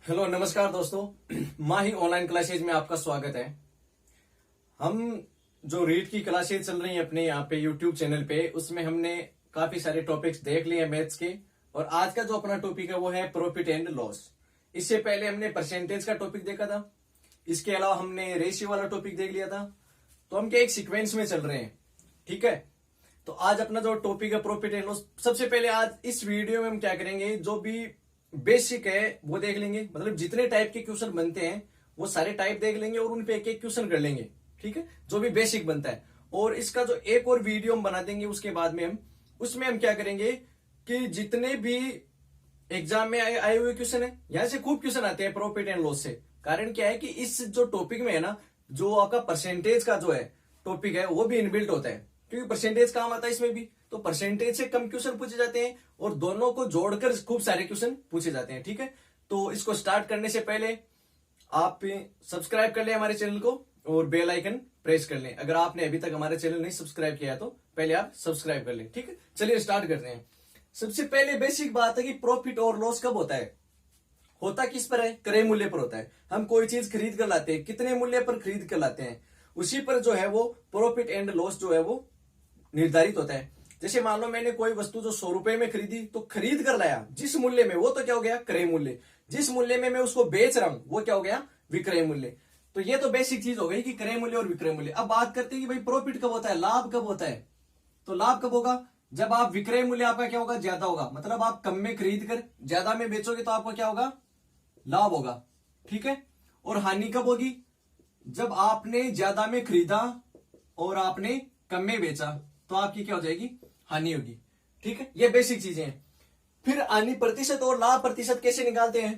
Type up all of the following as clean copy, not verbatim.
Hello नमस्कार दोस्तों। माही online classes में आपका स्वागत है। हम जो रीड की क्लासेज चल रही हैं अपने यहाँ पे यूट्यूब चैनल पे, उसमें हमने काफी सारे टॉपिक्स देख लिए हैं मैथ्स के। और आज का जो अपना टॉपिक है वो है प्रॉफिट एंड लॉस। इससे पहले हमने परसेंटेज का टॉपिक देखा था, इसके अलावा हमने रेशियो वाला टॉपिक देख लिया था। तो हम क्या एक सीक्वेंस में चल रहे हैं, ठीक है। तो आज अपना जो टॉपिक है प्रॉफिट एंड लॉस, सबसे पहले आज इस वीडियो में हम क्या करेंगे, जो भी बेसिक है वो देख लेंगे। मतलब जितने टाइप के क्वेश्चन बनते हैं वो सारे टाइप देख लेंगे और उन पे एक एक क्वेश्चन कर लेंगे, ठीक है, जो भी बेसिक बनता है। और इसका जो एक और वीडियो हम बना देंगे उसके बाद में हम उसमें हम क्या करेंगे कि जितने भी एग्जाम में आए हुए क्वेश्चन है, यहां से खूब क्वेश्चन आते हैं प्रॉफिट एंड लॉस से। कारण क्या है कि इस जो टॉपिक में है ना, जो आपका परसेंटेज का जो है टॉपिक है वो भी इनबिल्ट होता है, क्योंकि परसेंटेज काम आता है इसमें भी। तो परसेंटेज से कम क्वेश्चन पूछे जाते हैं और दोनों को जोड़कर खूब सारे क्वेश्चन पूछे जाते हैं, ठीक है। तो इसको स्टार्ट करने से पहले आप सब्सक्राइब कर लें हमारे चैनल को और बेल आइकन प्रेस कर लें। अगर आपने अभी तक हमारे चैनल नहीं सब्सक्राइब किया है तो पहले आप सब्सक्राइब कर लें, ठीक है। चलिए स्टार्ट करते हैं। सबसे पहले बेसिक बात है कि प्रॉफिट और लॉस कब होता है। होता किस पर है? क्रय मूल्य पर होता है। हम कोई चीज खरीद कर लाते हैं, कितने मूल्य पर खरीद कर लाते हैं, उसी पर जो है वो प्रॉफिट एंड लॉस जो है वो निर्धारित होता है। जैसे मान लो मैंने कोई वस्तु जो 100 रुपए में खरीदी, तो खरीद कर लाया जिस मूल्य में, वो तो क्या हो गया? क्रय मूल्य। जिस मूल्य में मैं उसको बेच रहा हूं वो क्या हो गया? विक्रय मूल्य। तो ये तो बेसिक चीज हो गई कि क्रय मूल्य और विक्रय मूल्य। अब बात करते हैं कि भाई प्रॉफिट कब होता है, लाभ कब होता है। तो लाभ कब होगा? जब आप विक्रय मूल्य आपका क्या होगा? ज्यादा होगा। मतलब आप कम में खरीद कर ज्यादा में बेचोगे तो आपका क्या होगा? लाभ होगा, ठीक है। और हानि कब होगी? जब आपने ज्यादा में खरीदा और आपने कम में बेचा तो आपकी क्या हो जाएगी? हानि होगी, ठीक है। ये बेसिक चीजें हैं। फिर हानि प्रतिशत और लाभ प्रतिशत कैसे निकालते हैं?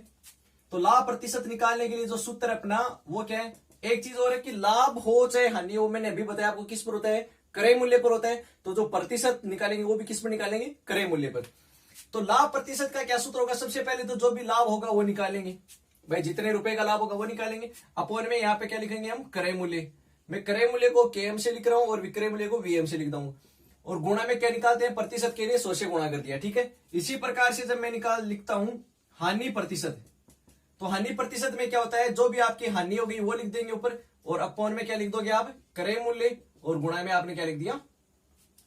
तो लाभ प्रतिशत निकालने के लिए जो सूत्र अपना वो क्या है? एक चीज और है कि लाभ हो चाहे हानि हो, मैंने अभी बताया आपको किस पर होता है? क्रय मूल्य पर होता है। तो जो प्रतिशत निकालेंगे वो भी किस पर निकालेंगे? क्रय मूल्य पर। तो लाभ प्रतिशत का क्या सूत्र होगा? सबसे पहले तो जो भी लाभ होगा वो निकालेंगे, भाई जितने रुपए का लाभ होगा वो निकालेंगे। अपॉन में यहाँ पे क्या लिखेंगे हम? क्रय मूल्य। मैं क्रय मूल्य को केएम से लिख रहा हूं और विक्रय मूल्य को वीएम से लिख दूंगा। और गुणा में क्या निकालते हैं? प्रतिशत के लिए 100 से गुणा कर दिया, ठीक है। इसी प्रकार से जब मैं लिखता हूं हानि प्रतिशत, तो हानि प्रतिशत में क्या होता है? जो भी आपकी हानि होगी वो लिख देंगे ऊपर, और अपॉन में क्या लिख दोगे आप? क्रय मूल्य, और गुणा में आपने क्या लिख दिया?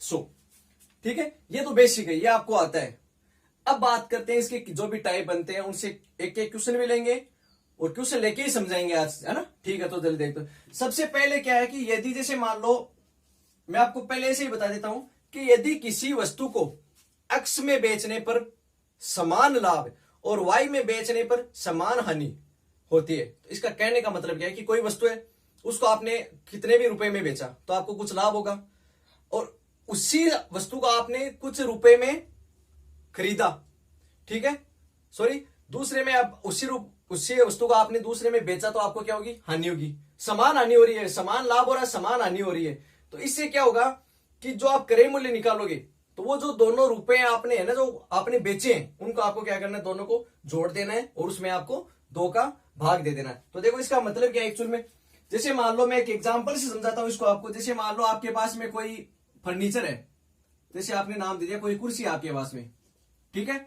100, ठीक है। ये तो बेसिक है, ये आपको आता है। अब बात करते हैं इसके जो भी टाइप बनते हैं, उनसे एक एक क्वेश्चन भी लेंगे और क्वेश्चन लेके ही समझाएंगे आज, है ना, ठीक है। तो जल्दी देखते हैं। सबसे पहले क्या है कि यदि जैसे मान लो, मैं आपको पहले से ही बता देता हूं कि यदि किसी वस्तु को एक्स में बेचने पर समान लाभ और वाई में बेचने पर समान हानि होती है, तो इसका कहने का मतलब क्या है कि कोई वस्तु है, उसको आपने कितने भी रुपए में बेचा तो आपको कुछ लाभ होगा, और उसी वस्तु को आपने कुछ रुपए में खरीदा, ठीक है, सॉरी, दूसरे में आप उसी वस्तु को आपने दूसरे में बेचा तो आपको क्या होगी? हानि होगी। समान हानि हो रही है, समान लाभ हो रहा है, समान हानि हो रही है। तो इससे क्या होगा कि जो आप क्रय मूल्य निकालोगे तो वो जो दोनों रुपए आपने है ना, जो आपने बेचे हैं, उनको आपको क्या करना है? दोनों को जोड़ देना है और उसमें आपको 2 का भाग दे देना है। तो देखो इसका मतलब क्या है एक्चुअल में। जैसे मान लो, मैं एक एग्जाम्पल से समझाता हूं इसको आपको। जैसे मान लो आपके पास में कोई फर्नीचर है, जैसे आपने नाम दे दिया कोई कुर्सी आपके पास में, ठीक है।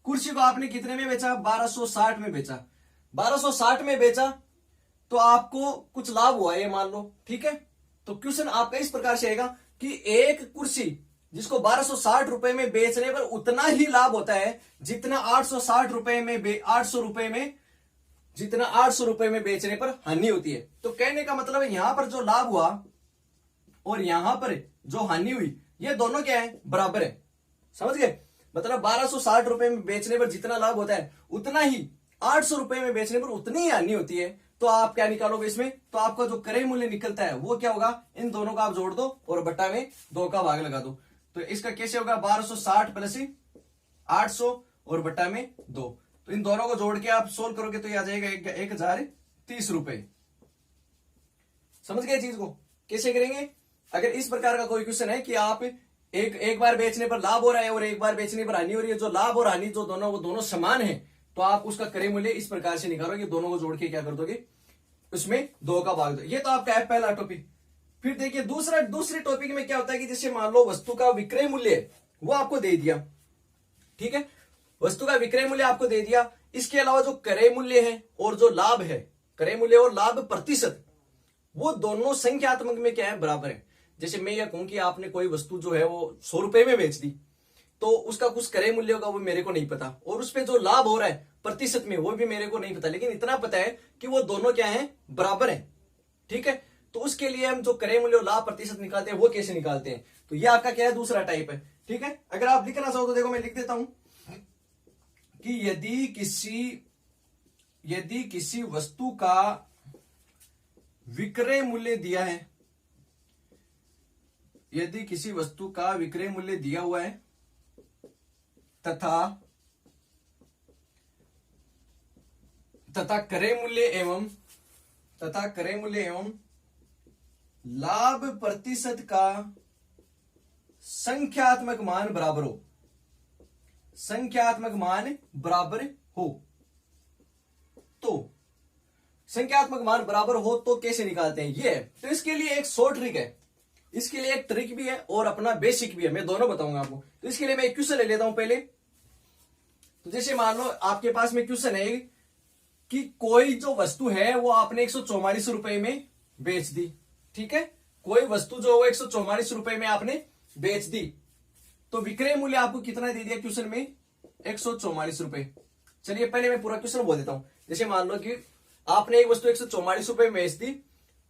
कुर्सी को आपने कितने में बेचा? 1260 में बेचा। 1260 में बेचा तो आपको कुछ लाभ हुआ ये मान लो, ठीक है। तो क्वेश्चन आपका इस प्रकार से आएगा कि एक कुर्सी जिसको 1260 रुपए में बेचने पर उतना ही लाभ होता है जितना 860 रुपए में 800 रुपए में जितना 800 रुपए में बेचने पर हानि होती है। तो कहने का मतलब है यहां पर जो लाभ हुआ और यहां पर जो हानि हुई, ये दोनों क्या है? बराबर है। समझ गए? मतलब 1260 रुपए में बेचने पर जितना लाभ होता है उतना ही 800 रुपए में बेचने पर उतनी ही हानि होती है। तो आप क्या निकालोगे इसमें? तो आपका जो क्रय मूल्य निकलता है वो क्या होगा? इन दोनों का आप जोड़ दो और बट्टा में 2 का भाग लगा दो। तो इसका कैसे होगा? 1260 प्लस 800 और बट्टा में 2। तो इन दोनों को जोड़ के आप सोल्व करोगे तो ये आ जाएगा 1030 रुपए। समझ गए चीज को? कैसे करेंगे? अगर इस प्रकार का कोई क्वेश्चन है कि आप एक बार बेचने पर लाभ हो रहा है और एक बार बेचने पर हानि हो रही है, जो लाभ और हानि जो दोनों वो दोनों समान है, तो आप उसका क्रय मूल्य इस प्रकार से निकालोगे, दोनों को जोड़ के क्या कर दोगे? उसमें 2 का भाग दो। ये तो आपका है पहला टॉपिक। फिर देखिए दूसरे टॉपिक में क्या होता है कि जैसे मान लो वस्तु का विक्रय मूल्य वो आपको दे दिया, ठीक है। वस्तु का विक्रय मूल्य आपको दे दिया, इसके अलावा जो क्रय मूल्य है और जो लाभ है, क्रय मूल्य और लाभ प्रतिशत, वो दोनों संख्यात्मक में क्या है, बराबर है। जैसे मैं यह कहूं कि आपने कोई वस्तु जो है वो 100 रुपए में बेच दी, तो उसका कुछ क्रय मूल्य होगा वो मेरे को नहीं पता, और उस पर जो लाभ हो रहा है प्रतिशत में वो भी मेरे को नहीं पता, लेकिन इतना पता है कि वो दोनों क्या है, बराबर है। ठीक है, तो उसके लिए हम जो क्रय मूल्य और लाभ प्रतिशत निकालते हैं वो कैसे निकालते हैं, तो ये आपका क्या है, दूसरा टाइप है। ठीक है, अगर आप लिखना चाहो तो देखो मैं लिख देता हूं कि यदि किसी वस्तु का विक्रय मूल्य दिया है, यदि किसी वस्तु का विक्रय मूल्य दिया हुआ है तथा क्रय मूल्य एवं लाभ प्रतिशत का संख्यात्मक मान बराबर हो, तो संख्यात्मक मान बराबर हो तो कैसे निकालते हैं, ये तो इसके लिए एक शॉर्ट ट्रिक है, इसके लिए एक ट्रिक भी है और अपना बेसिक भी है, मैं दोनों बताऊंगा आपको। तो इसके लिए मैं एक क्वेश्चन ले लेता हूं पहले। तो जैसे मान लो आपके पास में क्वेश्चन है कि कोई जो वस्तु है वो आपने 144 रुपए में बेच दी। ठीक है, कोई वस्तु जो 144 रुपए में आपने बेच दी, तो विक्रय मूल्य आपको कितना दे दिया क्वेश्चन में, 144 रुपए। चलिए पहले मैं पूरा क्वेश्चन बोल देता हूं। जैसे मान लो कि आपने एक वस्तु 144 रुपए में बेच दी,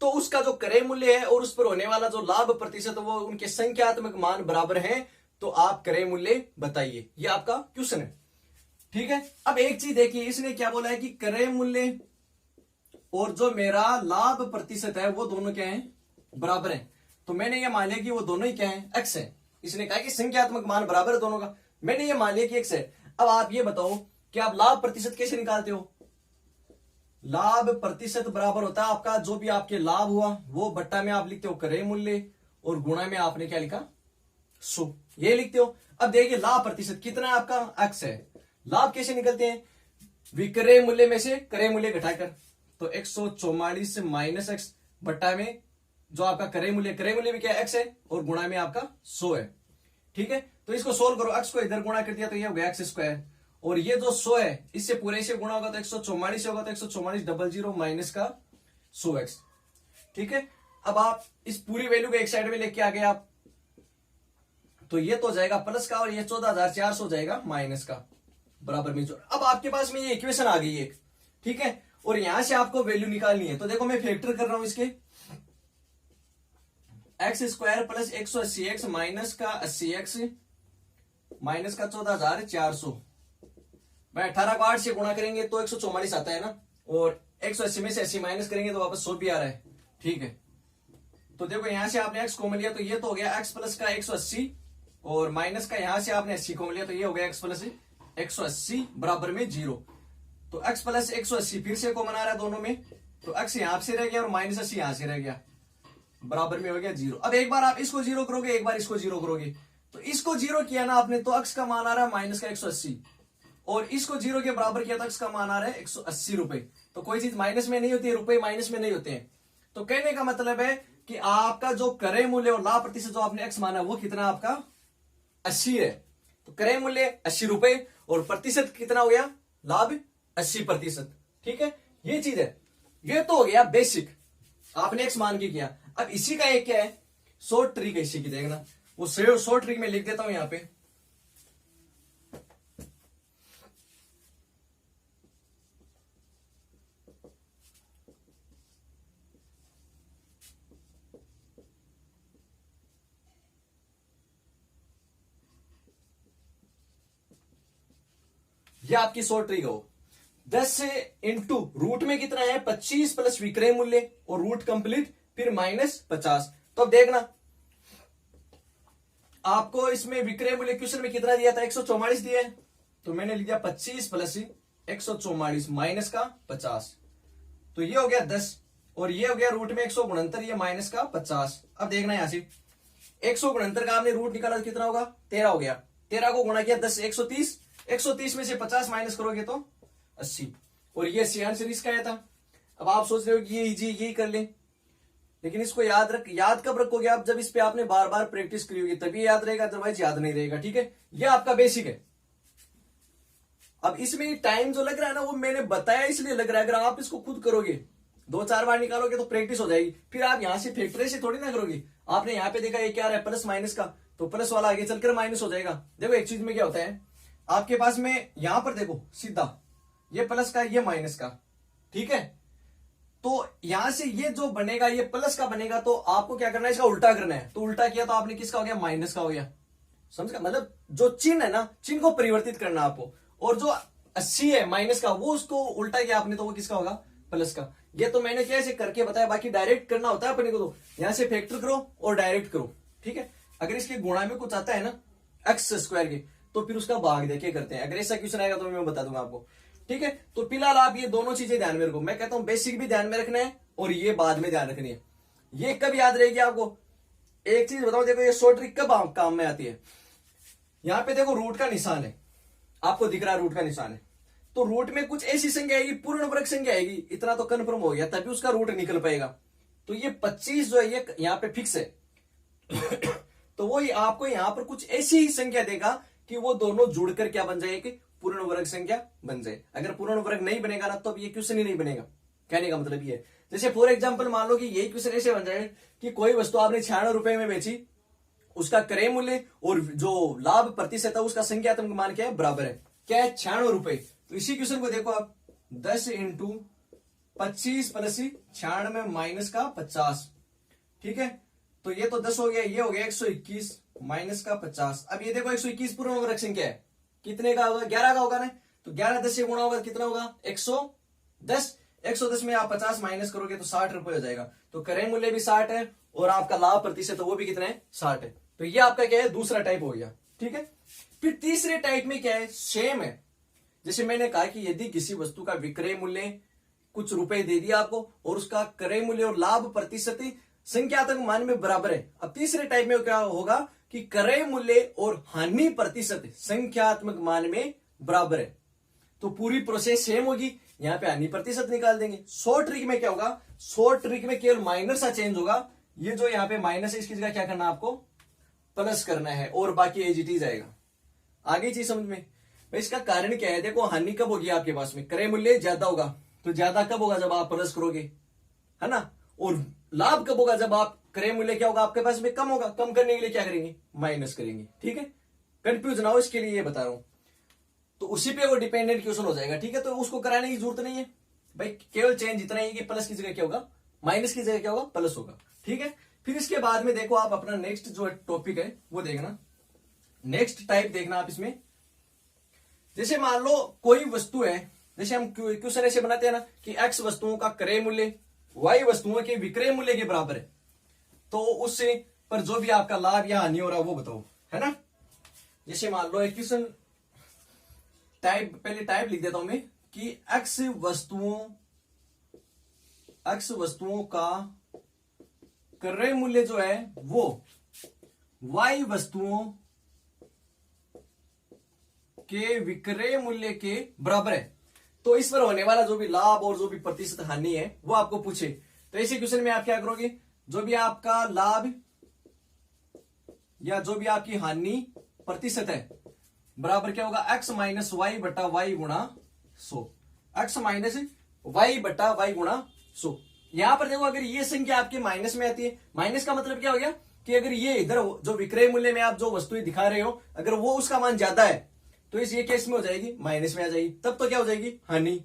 तो उसका जो क्रय मूल्य है और उस पर होने वाला जो लाभ प्रतिशत वो उनके संख्यात्मक मान बराबर हैं, तो आप क्रय मूल्य बताइए। ये आपका क्वेश्चन है। ठीक है, अब एक चीज देखिए, इसने क्या बोला है कि क्रय मूल्य और जो मेरा लाभ प्रतिशत है वो दोनों क्या है, बराबर है। तो मैंने ये मान लिया कि वो दोनों ही क्या है, एक्स है। इसने कहा कि संख्यात्मक मान बराबर है दोनों का, मैंने ये मान लिया कि एक्स है। अब आप ये बताओ कि आप लाभ प्रतिशत कैसे निकालते हो। लाभ प्रतिशत बराबर होता है आपका जो भी आपके लाभ हुआ वो बट्टा में आप लिखते हो क्रय मूल्य, और गुणा में आपने क्या लिखा, 100, ये लिखते हो। अब देखिए लाभ प्रतिशत कितना है आपका, एक्स है। लाभ कैसे निकलते हैं, विक्रय मूल्य में से क्रय मूल्य घटाकर, तो 144 माइनस एक्स बट्टा में जो आपका क्रय मूल्य भी क्या एक्स है, और गुणा में आपका 100 है। ठीक है, तो इसको सोल्व करो, एक्स को इधर गुणा कर दिया तो ये हो गया एक्स स्क्वायर, और ये जो 100 है इससे पूरे से गुणा होगा तो 144 होगा, तो 144 00 माइनस का 100x। ठीक है, अब आप इस पूरी वैल्यू को एक साइड में लेके आ गए आप, तो ये तो हो जाएगा प्लस का, और ये 14,400 हो जाएगा माइनस का, बराबर में जो। अब आपके पास में ये इक्वेशन आ गई एक। ठीक है, और यहां से आपको वैल्यू निकालनी है, तो देखो मैं फैक्टर कर रहा हूं इसके, x square plus 180x minus का 80x माइनस का 14,400, भाई 18 को 8 से गुणा करेंगे तो 144 आता है ना, और 180 में से 80 माइनस करेंगे तो वापस 100 भी आ रहा है। ठीक है, तो देखो यहां से आपने x कॉमन लिया तो ये तो हो गया x प्लस का 180, और माइनस का यहां से आपने 80 कॉमन लिया तो ये हो गया x प्लस 180 बराबर में 0। तो x प्लस 180 फिर से कॉमन आ रहा है दोनों में, तो x यहां से रह गया और माइनस 80 यहां से रह गया, बराबर में हो गया 0। अब एक बार आप इसको 0 करोगे, एक बार इसको 0 करोगे, तो इसको 0 किया ना आपने तो x का मान आ रहा है माइनस का 180, और इसको 0 के बराबर किया तो x का मान आ रहा है 180 रुपए। तो कोई चीज माइनस में नहीं होती है, रुपए माइनस में नहीं होते हैं। तो कहने का मतलब है कि आपका जो क्रय मूल्य और लाभ प्रतिशत जो आपने x माना वो कितना आपका 80 है। तो क्रय मूल्य 80 रुपए और प्रतिशत कितना हो गया, लाभ 80%। ठीक है, ये चीज है, ये तो हो गया बेसिक, आपने x मान के किया। अब इसी का एक क्या है, शॉर्ट ट्रिक है इसी की, देखना वो शॉर्ट ट्रिक में लिख देता हूं यहां पे। ये आपकी शॉर्ट ट्रिक हो, 10 से इंटू रूट में कितना है 25 प्लस विक्रय मूल्य और रूट कंप्लीट फिर माइनस 50। तो अब देखना आपको इसमें विक्रय मूल्य क्वेश्चन में कितना दिया था, 144 दिया है, तो मैंने लिख दिया 25 प्लस 144 माइनस का 50, तो ये हो गया 10, और ये हो गया रूट में 169, ये माइनस का 50। अब देखना यहां से 169 का आपने रूट निकाला तो कितना होगा, 13 हो गया, 13 को गुणा किया 10 130, 130 में से 50 माइनस करोगे तो 80, और ये 80 आंसर इसका आया था। अब आप सोच रहे हो कि ये इजी यही कर लें, लेकिन इसको याद कब रखोगे आप, जब इस पे आपने बार बार प्रैक्टिस करी होगी तभी याद रहेगा, अदरवाइज याद नहीं रहेगा। ठीक है, ये आपका बेसिक है। अब इसमें टाइम जो लग रहा है ना वो मैंने बताया इसलिए लग रहा है, अगर आप इसको खुद करोगे 2-4 बार निकालोगे तो प्रैक्टिस हो जाएगी, फिर आप यहां से फैक्टरी से थोड़ी ना करोगे। आपने यहाँ पे देखा ये क्या है प्लस माइनस का, तो प्लस वाला आगे चलकर माइनस हो जाएगा। देखो एक चीज में क्या होता है, आपके पास में यहां पर देखो सीधा ये प्लस का ये माइनस का, ठीक है, तो यहां से ये जो बनेगा ये प्लस का बनेगा, तो आपको क्या करना है इसका उल्टा करना है, तो उल्टा किया तो आपने किसका हो गया, माइनस का हो गया। समझ गया, मतलब जो चिन्ह है ना चिन्ह को परिवर्तित करना आपको, और जो 80 है माइनस का वो उसको उल्टा किया आपने तो वो किसका होगा, प्लस का। ये तो मैंने क्या ऐसे करके बताया, बाकी डायरेक्ट करना होता है अपने को, तो यहां से फैक्टर करो और डायरेक्ट करो, ठीक है। अगर इसके गुणा में कुछ आता है ना एक्स स्क्वायर के, तो फिर उसका भाग देके करते हैं। अगर ऐसा क्वेश्चन आएगा तो मैं बता दूंगा आपको, ठीक है। तो फिलहाल आप ये दोनों चीजें ध्यान में रखो, मैं कहता हूं बेसिक भी ध्यान में रखना है और ये बाद में ध्यान रखनी है। ये कब याद रहेगी आपको, एक चीज बताओ, देखो ये शॉर्ट ट्रिक कब काम में आती है। यहां पे देखो रूट का निशान है, आपको दिख रहा है रूट का निशान है, तो रूट में कुछ ऐसी संख्या आएगी, पूर्ण वर्ग संख्या आएगी, इतना तो कन्फर्म हो गया, तभी उसका रूट निकल पाएगा। तो ये 25 जो है ये यहाँ पे फिक्स है तो वो आपको यहाँ पर कुछ ऐसी ही संख्या देगा कि वो दोनों जुड़कर क्या बन जाए कि पूर्ण वर्ग संख्या बन जाए। अगर पूर्ण वर्ग नहीं बनेगा ना तो अब ये क्वेश्चन ही नहीं बनेगा। कहने का मतलब ये है, जैसे फॉर एग्जाम्पल मान लो कि यही क्वेश्चन ऐसे बन जाए कि कोई वस्तु आपने 96 रुपए में बेची, उसका क्रय मूल्य और जो लाभ प्रतिशत है उसका संख्यात्मक मान क्या है, बराबर है, क्या है, 96 रुपए। तो इसी क्वेश्चन को देखो आप, 10 × 25 प्लस 96 माइनस का 50, ठीक है। तो ये तो 10 हो गया, ये हो गया 121 माइनस का 50। अब ये देखो 121 पूर्ण वर्ग संख्या है, कितने का होगा, 11 का होगा ना, तो 11 10 से गुणा होगा कितना होगा, 110। 110 में आप 50 माइनस करोगे तो 60 रुपए हो जाएगा। तो क्रय मूल्य भी 60 है और आपका लाभ प्रतिशत वो भी कितना है, 60 है। तो ये आपका क्या है, दूसरा टाइप हो गया, ठीक है। फिर तीसरे टाइप में क्या है, सेम है। जैसे मैंने कहा कि यदि किसी वस्तु का विक्रय मूल्य कुछ रुपए दे दिया आपको और उसका क्रय मूल्य और लाभ प्रतिशत संख्यात्मक मान में बराबर है। अब तीसरे टाइप में क्या होगा कि क्रय मूल्य और हानि प्रतिशत संख्यात्मक मान में बराबर है, तो पूरी प्रोसेस सेम होगी। यहां पे हानि प्रतिशत निकाल देंगे। शॉर्ट ट्रिक में क्या होगा, शॉर्ट ट्रिक में केवल माइनर सा चेंज होगा, ये जो यहाँ पे माइनस है इसकी जगह क्या करना है आपको, प्लस करना है, और बाकी एज इट इज आएगा। आगे चीज समझ में। इसका कारण क्या है, देखो हानि कब होगी आपके पास में, क्रय मूल्य ज्यादा होगा, तो ज्यादा कब होगा, जब आप प्लस करोगे, है ना। और लाभ कब होगा, जब आप क्रय मूल्य क्या होगा आपके पास में, कम होगा, कम करने के लिए क्या करेंगे, माइनस करेंगे, ठीक है। कंफ्यूज ना हो इसके लिए ये बता रहा हूं। तो उसी पे वो डिपेंडेंट क्वेश्चन हो जाएगा, ठीक है। तो उसको कराने की जरूरत नहीं है भाई, केवल चेंज इतना ही कि प्लस की जगह क्या होगा, माइनस की जगह क्या होगा, प्लस होगा, ठीक है। फिर इसके बाद में देखो आप अपना नेक्स्ट जो टॉपिक है वो देखना, नेक्स्ट टाइप देखना आप इसमें। जैसे मान लो कोई वस्तु है, जैसे हम क्वेश्चन ऐसे बनाते हैं ना कि एक्स वस्तुओं का क्रय मूल्य वाई वस्तुओं के विक्रय मूल्य के बराबर है, तो उससे पर जो भी आपका लाभ या हानि हो रहा है वो बताओ, है ना। जैसे मान लो एक क्वेश्चन टाइप, पहले टाइप लिख देता हूं मैं कि एक्स वस्तुओं का क्रय मूल्य जो है वो वाई वस्तुओं के विक्रय मूल्य के बराबर है। तो इस पर होने वाला जो भी लाभ और जो भी प्रतिशत हानि है वो आपको पूछे, तो ऐसे क्वेश्चन में आप क्या करोगे, जो भी आपका लाभ या जो भी आपकी हानि प्रतिशत है बराबर क्या होगा, एक्स माइनस वाई बटा वाई गुणा 100, एक्स माइनस वाई बटा वाई गुणा 100। यहां पर देखो अगर ये संख्या आपके माइनस में आती है, माइनस का मतलब क्या हो गया कि अगर ये इधर जो विक्रय मूल्य में आप जो वस्तुएं दिखा रहे हो अगर वो उसका मान ज्यादा है तो इस ये केस में हो जाएगी माइनस में आ जाएगी, तब तो क्या हो जाएगी, हानि।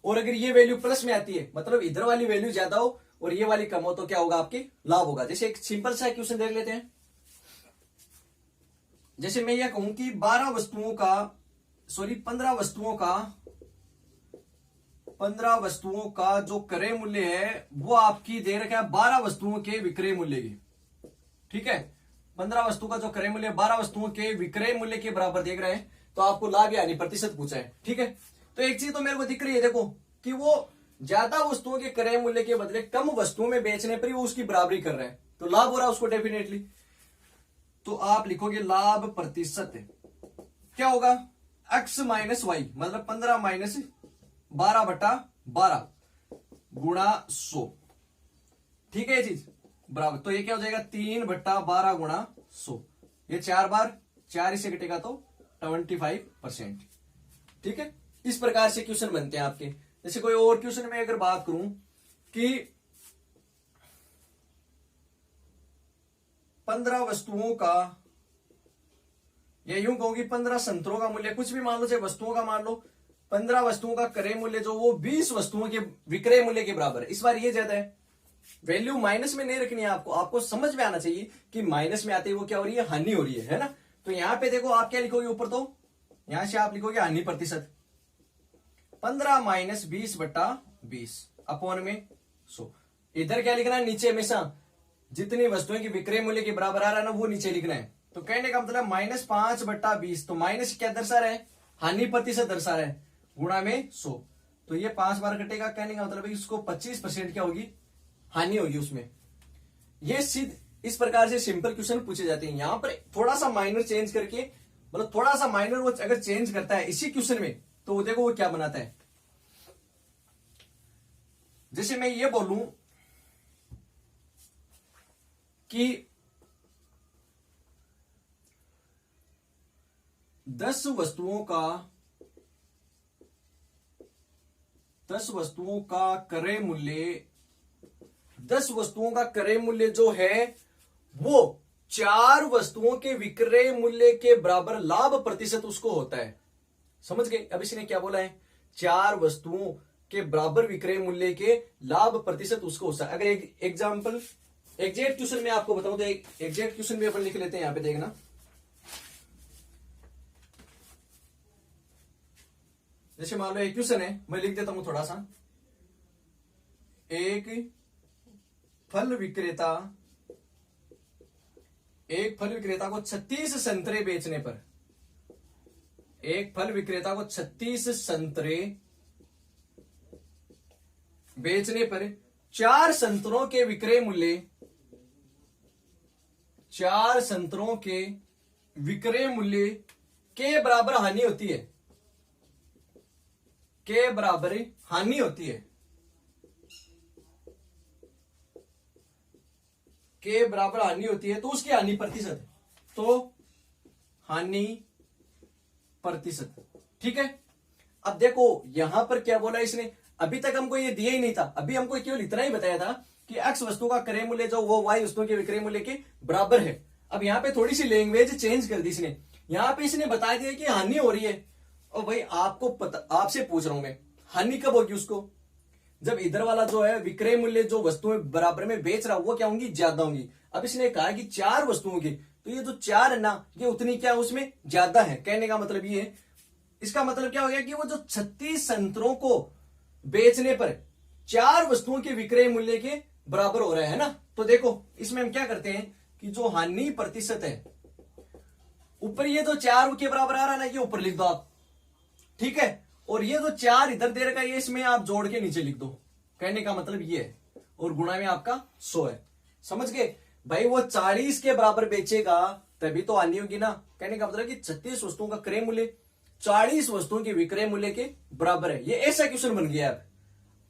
और अगर ये वैल्यू प्लस में आती है मतलब इधर वाली वैल्यू ज्यादा हो और ये वाली कम हो तो क्या होगा, आपके लाभ होगा। जैसे एक सिंपल सा क्वेश्चन देख लेते हैं। जैसे मैं यह कहूं कि 15 वस्तुओं का जो क्रय मूल्य है वो आपकी दे रखा है 12 वस्तुओं के विक्रय मूल्य की, ठीक है। 15 वस्तु का जो क्रय मूल्य 12 वस्तुओं के विक्रय मूल्य के बराबर देख रहे हैं, तो आपको लाभ या हानि प्रतिशत पूछा है, ठीक है। तो एक चीज तो मेरे को दिख रही है देखो कि वो ज्यादा वस्तुओं के क्रय मूल्य के बदले कम वस्तुओं में बेचने पर ही वो उसकी बराबरी कर रहे हैं, तो लाभ हो रहा है उसको डेफिनेटली। तो आप लिखोगे लाभ प्रतिशत क्या होगा, एक्स माइनस वाई मतलब 15 माइनस 12 बटा 12 गुणा 100, ठीक है ये चीज बराबर। तो ये क्या हो जाएगा 3 बटा 12 गुणा 100, ये 4 बार 4 इसे कटेगा तो 25%, ठीक है। इस प्रकार से क्वेश्चन बनते हैं आपके। जैसे कोई और क्वेश्चन में अगर बात करूं कि 15 वस्तुओं का, या यूं कहूं कि 15 संतरों का मूल्य, कुछ भी मान लो, चाहे वस्तुओं का मान लो, 15 वस्तुओं का क्रय मूल्य जो वो 20 वस्तुओं के विक्रय मूल्य के बराबर है। इस बार ये ज्यादा है, वैल्यू माइनस में नहीं रखनी है आपको, आपको समझ में आना चाहिए कि माइनस में आते ही वो क्या हो रही है, हानि हो रही है ना। तो यहां पे देखो आप क्या लिखोगे ऊपर, तो यहां से आप लिखोगे हानि प्रतिशत 15 माइनस 20/20 अपॉन में 100। इधर क्या लिखना है, नीचे हमेशा जितनी वस्तुएं की विक्रय मूल्य के बराबर आ रहा है ना वो नीचे लिखना है। तो कहने का मतलब -5/20, तो माइनस क्या दर्शा रहा है, हानि प्रतिशत दर्शा रहा है, गुणा में 100। तो ये 5 बार कटेगा, कहने का मतलब इसको 25% क्या होगी, हानि होगी उसमें। ये सीध इस प्रकार से सिंपल क्वेश्चन पूछे जाते हैं। यहां पर थोड़ा सा माइनर चेंज करके, मतलब थोड़ा सा माइनर वो अगर चेंज करता है इसी क्वेश्चन में, तो वो देखो वो क्या बनाता है। जैसे मैं ये बोलूं कि 10 वस्तुओं का क्रय मूल्य, 10 वस्तुओं का क्रय मूल्य जो है वो 4 वस्तुओं के विक्रय मूल्य के बराबर लाभ प्रतिशत उसको होता है। समझ गए? अब इसने क्या बोला है, 4 वस्तुओं के बराबर विक्रय मूल्य के लाभ प्रतिशत उसको होता है। अगर एक एग्जाम्पल एग्जैक्ट क्वेश्चन में आपको बताऊं तो एक एग्जैक्ट क्वेश्चन भी अपन लिख लेते हैं, यहां पे देखना। जैसे मान लो एक क्वेश्चन है, मैं लिख देता हूं थोड़ा सा। एक फल विक्रेता को 36 संतरे बेचने पर, एक फल विक्रेता को 36 संतरे बेचने पर 4 संतरों के विक्रय मूल्य, 4 संतरों के विक्रय मूल्य के बराबर हानि होती है, के बराबर हानि होती है, के बराबर हानि होती है, तो उसकी हानि प्रतिशत, तो हानि प्रतिशत। ठीक है। अब देखो यहां पर क्या बोला इसने, अभी तक हमको ये दिया ही नहीं था, अभी हमको केवल इतना ही बताया था कि एक्स वस्तु का क्रय मूल्य जो वो वाई वस्तुओं के विक्रय मूल्य के बराबर है। अब यहाँ पे थोड़ी सी लैंग्वेज चेंज कर दी इसने, यहाँ पे इसने बता दिया कि हानि हो रही है। और भाई आपको पता, आपसे पूछ रहा हूं मैं, हानि कब होगी उसको, जब इधर वाला जो है विक्रय मूल्य जो वस्तुएं बराबर में बेच रहा वो क्या होंगी, ज्यादा होंगी। अब इसने कहा कि 4 वस्तुओं की, तो ये जो 4 है ना, ये उतनी क्या उसमें ज्यादा है। कहने का मतलब ये है, इसका मतलब क्या हो गया कि वो जो 36 संतरों को बेचने पर 4 वस्तुओं के विक्रय मूल्य के बराबर हो रहा है ना। तो देखो इसमें हम क्या करते हैं कि जो हानि प्रतिशत है, ऊपर ये जो 4 के बराबर आ रहा है ना, ये ऊपर लिख दो आप। ठीक है। और ये जो 4 इधर दे रखा है, ये इसमें आप जोड़ के नीचे लिख दो। कहने का मतलब ये है, और गुणा में आपका 100 है। समझ गए भाई? वो 40 के बराबर बेचेगा तभी तो हानि होगी ना। कहने का मतलब कि 36 वस्तुओं का क्रय मूल्य 40 वस्तुओं के विक्रय मूल्य के बराबर है। ये ऐसा क्वेश्चन बन गया।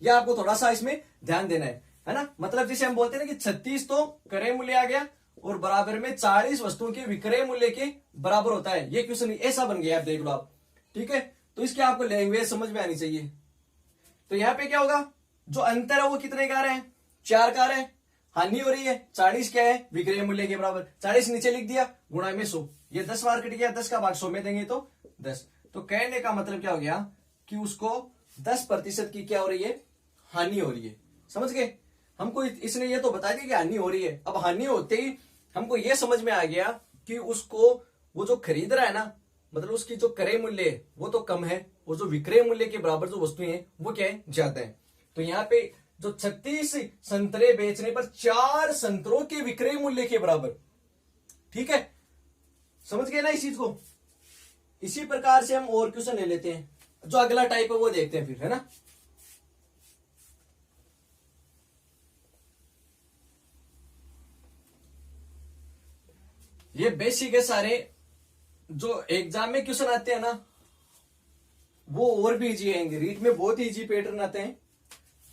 ये आपको थोड़ा सा इसमें ध्यान देना है ना। मतलब जैसे हम बोलते हैं ना कि 36 तो क्रय मूल्य आ गया और बराबर में 40 वस्तुओं के विक्रय मूल्य के बराबर होता है। ये क्वेश्चन ऐसा बन गया, आप देख लो आप। ठीक है। तो इसके आपको लैंग्वेज समझ में आनी चाहिए। तो यहां पे क्या होगा, जो अंतर है वो कितने का रहे हैं, 4 का रहे, हानि हो रही है, 40 क्या है, विक्रय मूल्य के बराबर, 40 नीचे लिख दिया, गुणा में 100। ये 10 बार कट गया, 10 का भाग 100 में देंगे तो 10। तो कहने का मतलब क्या हो गया कि उसको 10% की क्या हो रही है, हानि हो रही है। समझ गए? हमको इसने ये तो बता दिया कि हानि हो रही है। अब हानि होते ही हमको ये समझ में आ गया कि उसको वो जो खरीद रहा है ना, मतलब उसकी जो क्रय मूल्य है वो तो कम है, और जो विक्रय मूल्य के बराबर जो वस्तुएं हैं वो क्या है, ज्यादा है। तो यहाँ पे जो 36 संतरे बेचने पर 4 संतरों के विक्रय मूल्य के बराबर। ठीक है, समझ गए ना इस चीज को? इसी प्रकार से हम और क्वेश्चन ले लेते हैं, जो अगला टाइप है वो देखते हैं फिर, है ना। ये बेसिक है सारे, जो एग्जाम में क्वेश्चन आते हैं ना वो और भी इजी आएंगे। रीट में बहुत ही इजी पैटर्न आते हैं,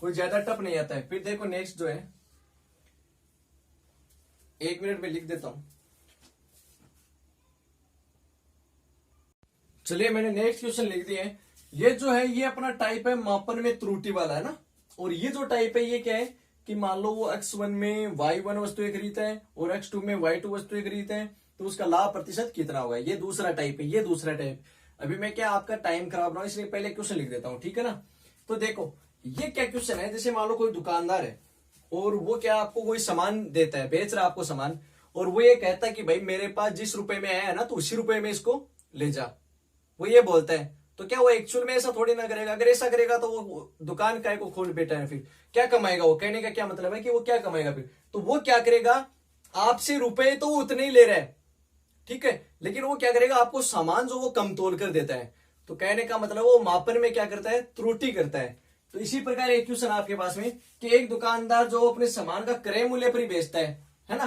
कोई ज्यादा टफ नहीं आता है। फिर देखो नेक्स्ट जो है, 1 मिनट में लिख देता हूं। चलिए मैंने नेक्स्ट क्वेश्चन लिख दिया है ये जो है ये अपना टाइप है मापन में त्रुटि वाला, है ना। और ये जो टाइप है ये क्या है कि मान लो वो x1 में y1 वस्तुएं खरीदते हैं और x2 में y2 वस्तुएं खरीदते हैं, तो उसका लाभ प्रतिशत कितना होगा। ये दूसरा टाइप है, ये दूसरा टाइप। अभी मैं क्या आपका टाइम खराब ना हो इसलिए पहले क्वेश्चन लिख देता हूं, ठीक है ना। तो देखो ये क्या क्वेश्चन है, जैसे मान लो कोई दुकानदार है और वो क्या आपको कोई सामान देता है, बेच रहा है आपको सामान, और वो ये कहता है कि भाई मेरे पास जिस रुपए में आया है ना तो उसी रुपए में इसको ले जा, वो ये बोलता है। तो क्या वो एक्चुअल में ऐसा थोड़ी ना करेगा, अगर ऐसा करेगा तो वो दुकान काय को खोल बैठा है, फिर क्या कमाएगा वो। कहने का क्या मतलब है कि वो क्या कमाएगा फिर, तो वो क्या करेगा, आपसे रुपए तो वो उतने ही ले रहा है, ठीक है, लेकिन वो क्या करेगा आपको सामान जो वो कम तोल कर देता है। तो कहने का मतलब वो मापन में क्या करता है, त्रुटि करता है। तो इसी प्रकार एक क्वेश्चन आपके पास में कि एक दुकानदार जो अपने सामान का क्रय मूल्य पर ही बेचता है ना,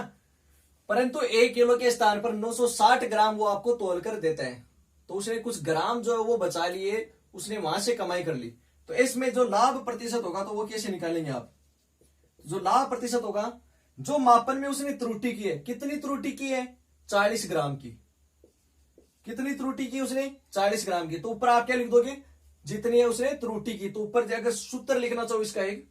परंतु 1 किलो के स्थान पर 960 ग्राम वो आपको तोल कर देता है, तो उसने कुछ ग्राम जो है वो बचा लिए, उसने वहां से कमाई कर ली। तो इसमें जो लाभ प्रतिशत होगा तो वो कैसे निकालेंगे आप। जो लाभ प्रतिशत होगा, जो मापन में उसने त्रुटि की है, कितनी त्रुटि की है, 40 ग्राम की। कितनी त्रुटि की उसने, 40 ग्राम की। तो ऊपर आप क्या लिख दोगे, जितनी है उसने त्रुटि की। तो ऊपर जाकर सूत्र लिखना चाहो इसका एक,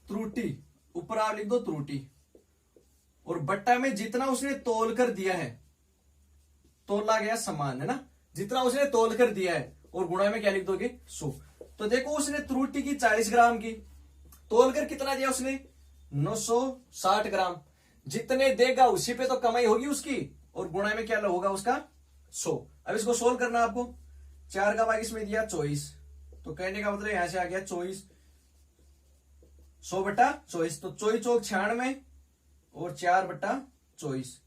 त्रुटि, ऊपर आप लिख दो त्रुटि, और बट्टा में जितना उसने तोल कर दिया है, तोला गया सामान, है ना, जितना उसने तोल कर दिया है, और गुणा में क्या लिख दोगे, 100। तो देखो उसने त्रुटि की 40 ग्राम की, तोल कर कितना दिया उसने, 960 ग्राम। जितने देगा उसी पे तो कमाई होगी उसकी, और गुणा में क्या होगा उसका, 100। अब इसको सोल्व करना आपको, 4 का भाग इसमें दिया 24, तो कहने का मतलब यहां से आ गया 24, 100/24, तो 24 चौक 96 और 4/24,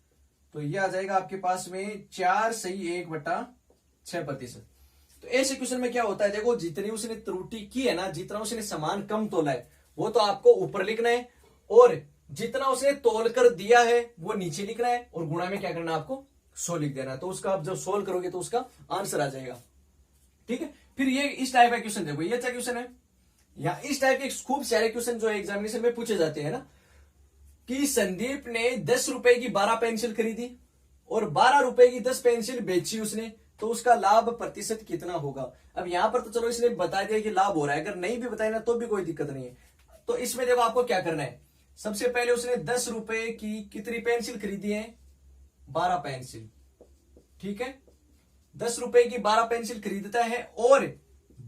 तो ये आ जाएगा आपके पास में 4 सही 1/6%। तो ऐसे क्वेश्चन में क्या होता है, देखो जितनी उसने त्रुटि की है ना, जितना उसने सामान कम तोला है वो तो आपको ऊपर लिखना है, और जितना उसने तोल कर दिया है वो नीचे लिखना है, और गुणा में क्या करना है आपको, 100 लिख देना है। तो उसका आप जब सोल्व करोगे तो उसका आंसर आ जाएगा, ठीक है। फिर ये इस टाइप का क्वेश्चन देखो, ये अच्छा क्वेश्चन है, या इस टाइप के खूब सारे क्वेश्चन जो एग्जामिनेशन में पूछे जाते हैं ना, कि संदीप ने 10 रुपए की 12 पेंसिल खरीदी और 12 रुपए की 10 पेंसिल बेची उसने, तो उसका लाभ प्रतिशत कितना होगा। अब यहां पर तो चलो इसने बता दिया कि लाभ हो रहा है, अगर नहीं भी बताया ना तो भी कोई दिक्कत नहीं है। तो इसमें देखो आपको क्या करना है, सबसे पहले उसने 10 रुपए की कितनी पेंसिल खरीदी है, 12 पेंसिल, ठीक है। 10 रुपए की 12 पेंसिल खरीदता है और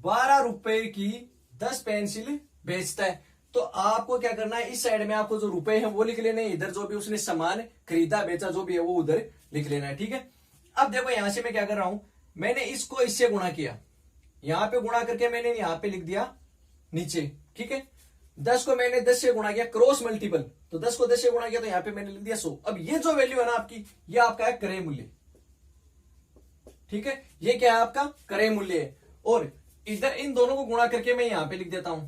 12 रुपए की 10 पेंसिल बेचता है। तो आपको क्या करना है, इस साइड में आपको जो रुपए हैं वो लिख लेने, इधर जो भी उसने सामान खरीदा बेचा जो भी है वो उधर लिख लेना है, ठीक है। अब देखो यहां से मैं क्या कर रहा हूं, मैंने इसको इससे गुणा किया, यहां पे गुणा करके मैंने यहां पे लिख दिया नीचे, ठीक है। 10 को मैंने 10 से गुणा किया, क्रॉस मल्टीपल, तो 10 को 10 से गुणा किया तो यहां पे मैंने लिख दिया 100। अब ये जो वैल्यू है ना आपकी, ये आपका है क्रय मूल्य, ठीक है, ये क्या है आपका क्रय मूल्य है। और इधर इन दोनों को गुणा करके मैं यहां पे लिख देता हूं,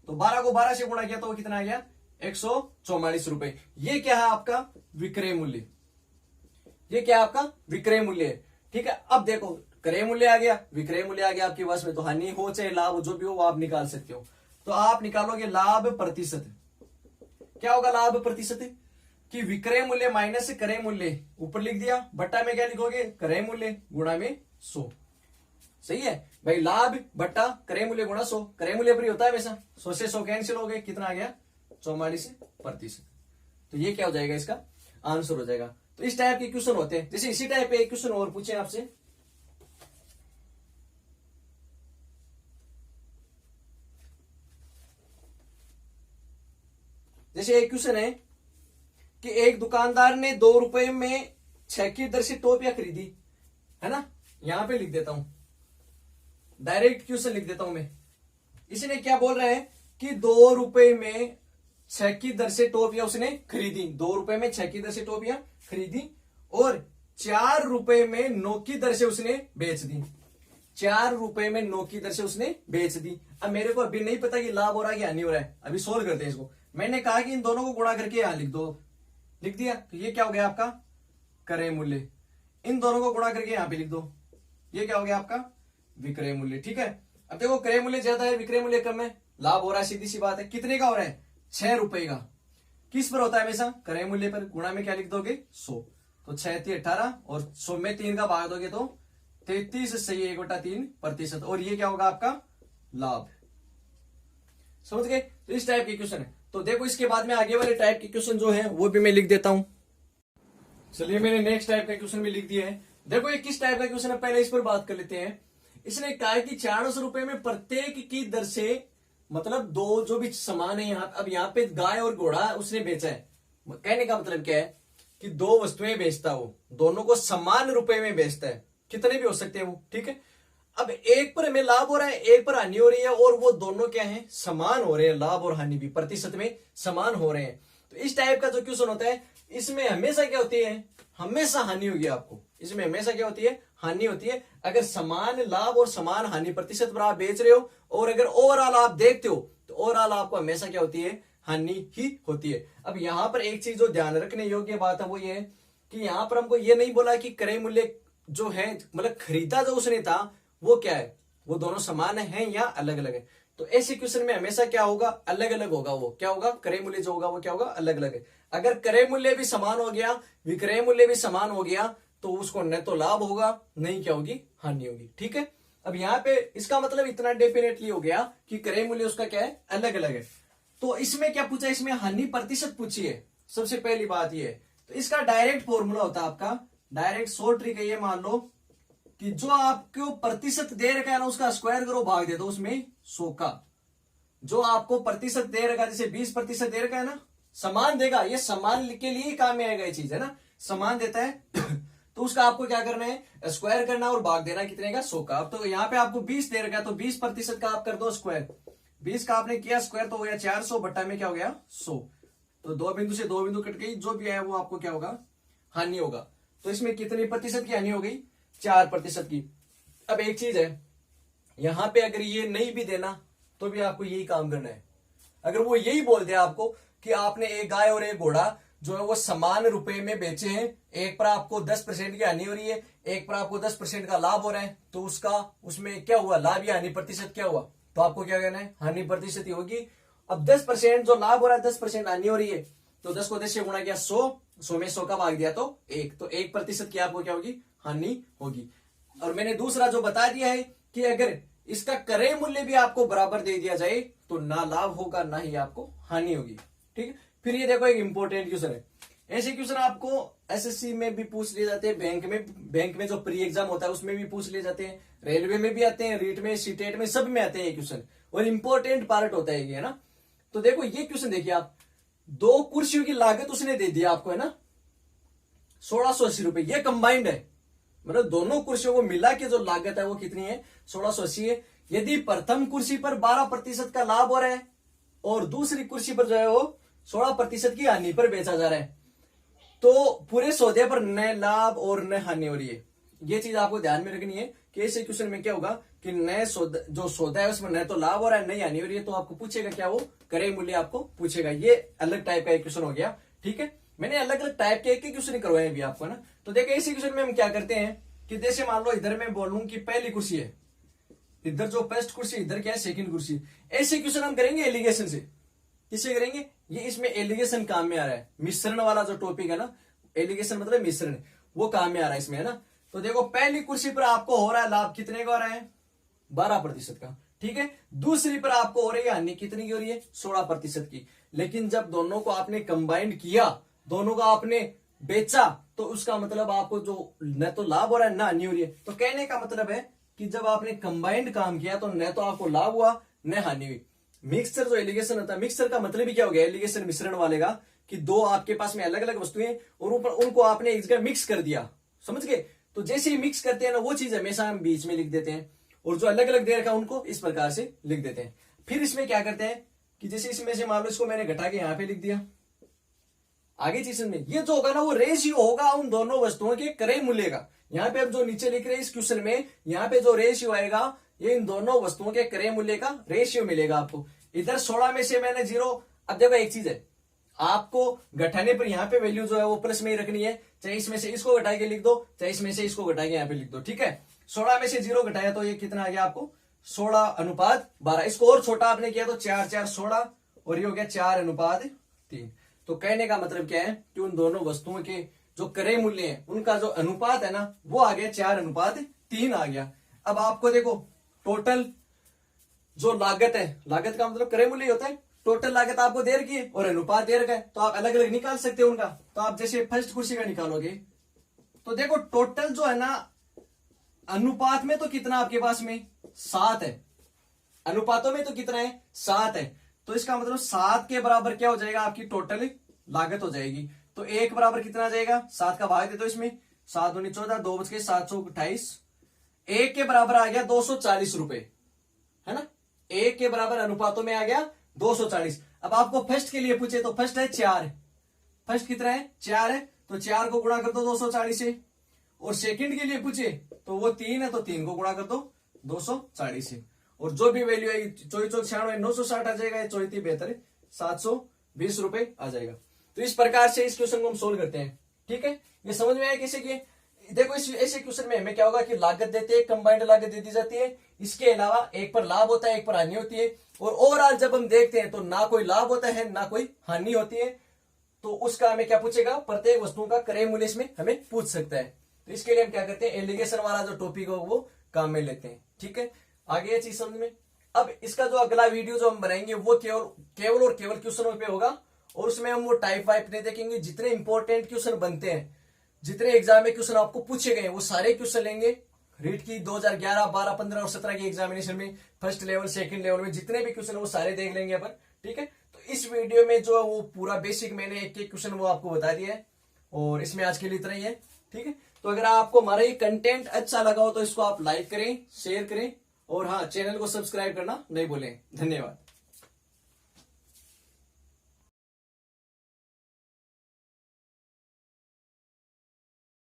तो 12 को 12 से गुणा किया तो वो कितना आ गया, 144 रुपए। ये क्या है आपका विक्रय मूल्य, ये क्या है आपका विक्रय मूल्य है, ठीक है। अब देखो क्रय मूल्य आ गया, विक्रय मूल्य आ गया आपके पास में, तो हानि हो चाहे लाभ जो भी हो वो आप निकाल सकते हो। तो आप निकालोगे लाभ प्रतिशत, क्या होगा लाभ प्रतिशत, कि विक्रय मूल्य माइनस क्रय मूल्य, ऊपर लिख दिया, बट्टा में क्या लिखोगे, क्रय मूल्य गुणा में 100, सही है भाई। लाभ बट्टा क्रय मूल्य गुणा 100, क्रय मूल्य पर ही होता है वैसा, 100 से 100 कैंसिल हो गए, कितना आ गया 44%। तो ये क्या हो जाएगा, इसका आंसर हो जाएगा। तो इस टाइप के क्वेश्चन होते हैं। जैसे इसी टाइप पे एक क्वेश्चन और पूछे आपसे, जैसे एक क्वेश्चन है कि एक दुकानदार ने 2 रुपए में 6 की दर से टोपियां खरीदी, है ना, यहां पे लिख देता हूं, डायरेक्ट क्वेश्चन लिख देता हूं मैं। इसने क्या बोल रहा है कि 2 रुपए में 6 की दर से टोपियां उसने खरीदी, 2 रुपए में 6 की दर से टोपियां खरीदी, और 4 रुपए में 9 की दर से उसने बेच दी, 4 रुपए में 9 की दर से उसने बेच दी। अब मेरे को अभी नहीं पता कि लाभ हो रहा है या नहीं हो रहा है, अभी सोल्व करते हैं इसको। मैंने कहा कि इन दोनों को गुणा करके यहां लिख दो, लिख दिया, तो ये क्या हो गया आपका क्रय मूल्य। इन दोनों को गुणा करके यहां पे लिख दो, ये क्या हो गया आपका विक्रय मूल्य, ठीक है। अब देखो क्रय मूल्य ज्यादा है, विक्रय मूल्य कम है, लाभ हो रहा है, सीधी सी बात है। कितने का हो रहा है, 6 रुपए का। किस पर होता है हमेशा, क्रय मूल्य पर, गुणा में क्या लिख दोगे 100। तो 6×3 = 18 और 100 में 3 का भाग दोगे तो 33 सही 1/3%। और ये क्या होगा आपका लाभ। समझ गए। तो इस टाइप के क्वेश्चन है। तो देखो इसके बाद में आगे वाले टाइप के क्वेश्चन जो है वो भी मैं लिख देता हूं। चलिए मैंने नेक्स्ट टाइप का क्वेश्चन भी लिख दिया है। देखो ये किस टाइप का क्वेश्चन है पहले इस पर बात कर लेते हैं। इसने कहा है कि 400 रुपए में प्रत्येक की दर से, मतलब दो जो भी सामान है यहाँ, अब यहाँ पे गाय और घोड़ा उसने बेचा है। कहने का मतलब क्या है कि दो वस्तुएं बेचता वो, दोनों को समान रुपए में बेचता है, कितने भी हो सकते हैं वो, ठीक है। अब एक पर हमें लाभ हो रहा है, एक पर हानि हो रही है, और वो दोनों क्या है समान हो रहे हैं, लाभ और हानि भी प्रतिशत में समान हो रहे हैं। तो इस टाइप का जो क्वेश्चन होता है इसमें हमेशा क्या होती है, हमेशा हानि होगी आपको। इसमें हमेशा क्या होती है, हानि होती है। अगर समान लाभ और समान हानि प्रतिशत पर आप बेच रहे हो, और अगर ओवरऑल आप देखते हो तो ओवरऑल आपको हमेशा क्या होती है, हानि ही होती है। अब यहां पर एक चीज जो ध्यान रखने योग्य बात है वो ये है कि यहां पर हमको ये नहीं बोला कि क्रय मूल्य जो है, मतलब खरीदा जो उसने था वो क्या है, वो दोनों समान है या अलग अलग है। तो ऐसे क्वेश्चन में हमेशा क्या होगा, अलग अलग होगा। वो क्या होगा, क्रय मूल्य जो होगा वो क्या होगा, अलग अलग है। अगर क्रय मूल्य भी समान हो गया, विक्रय मूल्य भी समान हो गया, तो उसको न तो लाभ होगा, नहीं क्या होगी, हानि होगी। ठीक है। अब यहाँ पे इसका मतलब इतना डेफिनेटली हो गया कि क्रय मूल्य उसका क्या है, अलग अलग है। तो इसमें क्या पूछा, इसमें हानि प्रतिशत पूछी है। सबसे पहली बात ये है। तो इसका डायरेक्ट फॉर्मूला होता है आपका, डायरेक्ट शॉर्ट ट्रिक है ये, मान लो कि जो आपको प्रतिशत दे रखा है ना उसका स्क्वायर करो, भाग दे दो उसमें 100 का। जो आपको प्रतिशत दे रखा है, जैसे 20% दे रखा है ना, समान देगा, ये समान के लिए ही काम में आएगा ये चीज है ना, समान देता है तो उसका आपको क्या करना है, स्क्वायर करना और भाग देना कितने का, 100 का। अब तो यहाँ पे आपको 20 दे रखा है तो 20% का आप कर दो स्क्वायर, 20 का आपने किया स्क्वायर तो हो गया 400 बट्टा में क्या हो गया 100। तो 2 बिंदु से 2 बिंदु कट गई, जो भी आया वो आपको क्या होगा, हानि होगा। तो इसमें कितनी प्रतिशत की हानि हो गई, 4% की। अब एक चीज है, यहां पे अगर ये नहीं भी देना तो भी आपको यही काम करना है। अगर वो यही बोल दिया आपको कि आपने एक गाय और एक घोड़ा जो है वो समान रुपए में बेचे हैं, एक पर आपको 10% की हानि हो रही है, एक पर आपको 10% का लाभ हो रहा है, तो उसका उसमें क्या हुआ, लाभ या हानि प्रतिशत क्या हुआ, तो आपको क्या कहना है, हानि प्रतिशत ही होगी। अब 10% जो लाभ हो रहा है, 10% हानि हो रही है, तो 10 को 10 से गुणा किया 100 में 100 का भाग दिया तो 1, तो 1% की आपको क्या होगी, हानि होगी। और मैंने दूसरा जो बता दिया है कि अगर इसका क्रय मूल्य भी आपको बराबर दे दिया जाए तो ना लाभ होगा ना ही आपको हानि होगी। ठीक है। फिर ये देखो एक इंपॉर्टेंट क्वेश्चन है, ऐसे क्वेश्चन आपको एसएससी में भी पूछ लिए जाते हैं, बैंक में जो प्री एग्जाम होता है उसमें भी पूछ लिए जाते हैं, रेलवे में भी आते हैं, रीट में, सीटेट में, सब में आते हैं ये क्वेश्चन, और इंपॉर्टेंट पार्ट होता है ये, है ना। तो देखो ये क्वेश्चन देखिए आप, 2 कुर्सियों की लागत उसने दे दिया आपको, है ना, 1680 रुपए, ये कंबाइंड है, मतलब दोनों कुर्सियों को मिला के जो लागत है वो कितनी है, 1680 है। यदि प्रथम कुर्सी पर 12% का लाभ हो रहा है और दूसरी कुर्सी पर जो है वो 16% की हानि पर बेचा जा रहा है, तो पूरे सौदे पर न लाभ और न हानि हो रही है। ये चीज आपको ध्यान में रखनी है कि ऐसे क्वेश्चन में क्या होगा कि नए सौदा जो सौदा है उसमें न तो लाभ हो रहा है न हानि हो रही है, तो आपको पूछेगा क्या, वो क्रय मूल्य आपको पूछेगा। ये अलग टाइप का एक क्वेश्चन हो गया। ठीक है। मैंने अलग अलग टाइप के एक क्वेश्चन करवाए अभी आपको ना। तो देखिए इसी क्वेश्चन में हम क्या करते हैं कि जैसे मान लो इधर मैं बोलूं कि पहली कुर्सी है, इधर जो फर्स्ट कुर्सी, इधर क्या है सेकंड कुर्सी। ऐसे क्वेश्चन हम करेंगे एलिगेशन से। किससे करेंगे, ये इसमें एलिगेशन काम में आ रहा है, मिश्रण वाला जो टॉपिक है ना, एलिगेशन मतलब मिश्रण, वो काम में आ रहा है इसमें, है ना। तो देखो पहली कुर्सी पर आपको हो रहा है लाभ कितने का हो रहा है, 12% का। ठीक है। दूसरी पर आपको हो रही है हानि कितनी की हो रही है, 16% की। लेकिन जब दोनों को आपने कंबाइंड किया, दोनों को आपने बेचा, तो उसका मतलब आपको जो न तो लाभ हो रहा है न हानि हो रही है। तो कहने का मतलब है कि जब आपने कंबाइंड काम किया तो न तो आपको लाभ हुआ न हानि हुई। मिक्सचर जो एलिगेशन होता है, मिक्सचर का मतलब ही क्या हो गया, एलिगेशन मिश्रण वाले का, कि दो आपके पास में अलग अलग वस्तुएं और ऊपर उनको आपने एक जगह मिक्स कर दिया, समझ गए। तो जैसे ही मिक्स करते हैं ना, वो चीज हमेशा हम बीच में लिख देते हैं, और जो अलग अलग दे रखा है उनको इस प्रकार से लिख देते हैं। फिर इसमें क्या करते हैं कि जैसे इसमें से मान लो इसको मैंने घटा के यहां पे लिख दिया, आगे चीज में ये जो होगा ना वो रेशियो होगा उन दोनों वस्तुओं के क्रय मूल्य का। यहाँ पे अब जो नीचे लिख रहे हैं इस क्वेश्चन में, यहाँ पे जो रेशियो आएगा ये इन दोनों वस्तुओं के क्रय मूल्य का रेशियो मिलेगा आपको। इधर 16 में से मैंने 0, अब देखो एक चीज है, आपको घटाने पर यहाँ पे वैल्यू जो है वो प्लस में ही रखनी है, चाहे इसमें से इसको घटा के लिख दो, चाहे इसमें से इसको घटा के यहाँ पे लिख दो। ठीक है। 16 में से 0 घटाया तो ये कितना आ गया आपको, 16:12। इसको और छोटा आपने किया तो 4×4=16, और ये हो गया 4:3। तो कहने का मतलब क्या है कि उन दोनों वस्तुओं के जो क्रय मूल्य है उनका जो अनुपात है ना वो आ गया 4:3 आ गया। अब आपको देखो टोटल जो लागत है, लागत का मतलब क्रय मूल्य होता है, टोटल लागत आपको दे रखी है और अनुपात दे रखा है, तो आप अलग अलग निकाल सकते हो उनका। तो आप जैसे फर्स्ट कुर्सी का निकालोगे तो देखो टोटल जो है ना अनुपात में तो कितना आपके पास में 7 है, अनुपातों में तो कितना है 7 है, तो इसका मतलब 7 के बराबर क्या हो जाएगा आपकी टोटल लागत हो जाएगी। तो 1 बराबर कितना आ जाएगा 7 का भाग दे दो इसमें, 7 दूनी 14, 2 बच के 728, 1 के बराबर आ गया 240 रुपए, है ना। 1 के बराबर अनुपातों में आ गया 240। अब आपको फर्स्ट के लिए पूछे तो फर्स्ट है 4, फर्स्ट कितना है 4 है, तो 4 को गुणा कर दो 240 से। और सेकंड के लिए पूछे तो वो 3 है, तो 3 को गुणा कर दो 240 से। और जो भी वैल्यू है 2496 960 आ जाएगा, 34 बेहतर 720 रुपए आ जाएगा। तो इस प्रकार से इस क्वेश्चन को हम सोल्व करते हैं। ठीक है, ये समझ में आया कैसे कि देखो इस ऐसे क्वेश्चन में हमें क्या होगा कि लागत देते हैं, कंबाइंड लागत दे दी जाती है, इसके अलावा एक पर लाभ होता है एक पर हानि होती है, और ओवरऑल जब हम देखते हैं तो ना कोई लाभ होता है ना कोई हानि होती है। तो उसका हमें क्या पूछेगा, प्रत्येक वस्तुओं का क्रय मूल्य इसमें हमें पूछ सकता है। तो इसके लिए हम क्या करते हैं, एलिगेशन वाला जो टॉपिक हो वो काम में लेते हैं। ठीक है, आगे ये चीज समझ में। अब इसका जो अगला वीडियो जो हम बनाएंगे वो केवल और केवल क्वेश्चनों पे होगा, और उसमें हम वो टाइप वाइप नहीं देखेंगे। जितने इंपॉर्टेंट क्वेश्चन बनते हैं, जितने एग्जाम में क्वेश्चन आपको पूछे गए वो सारे क्वेश्चन लेंगे। रीट की 2011, 12, 15 और 17 की एग्जामिनेशन में फर्स्ट लेवल सेकंड लेवल में जितने भी क्वेश्चन वो सारे देख लेंगे अपन। ठीक है, तो इस वीडियो में जो वो पूरा बेसिक मैंने एक एक क्वेश्चन वो आपको बता दिया है, और इसमें आज के लिए इतना ही है। ठीक है, तो अगर आपको हमारा ये कंटेंट अच्छा लगा हो तो इसको आप लाइक करें, शेयर करें, और हाँ चैनल को सब्सक्राइब करना नहीं भूलें। धन्यवाद।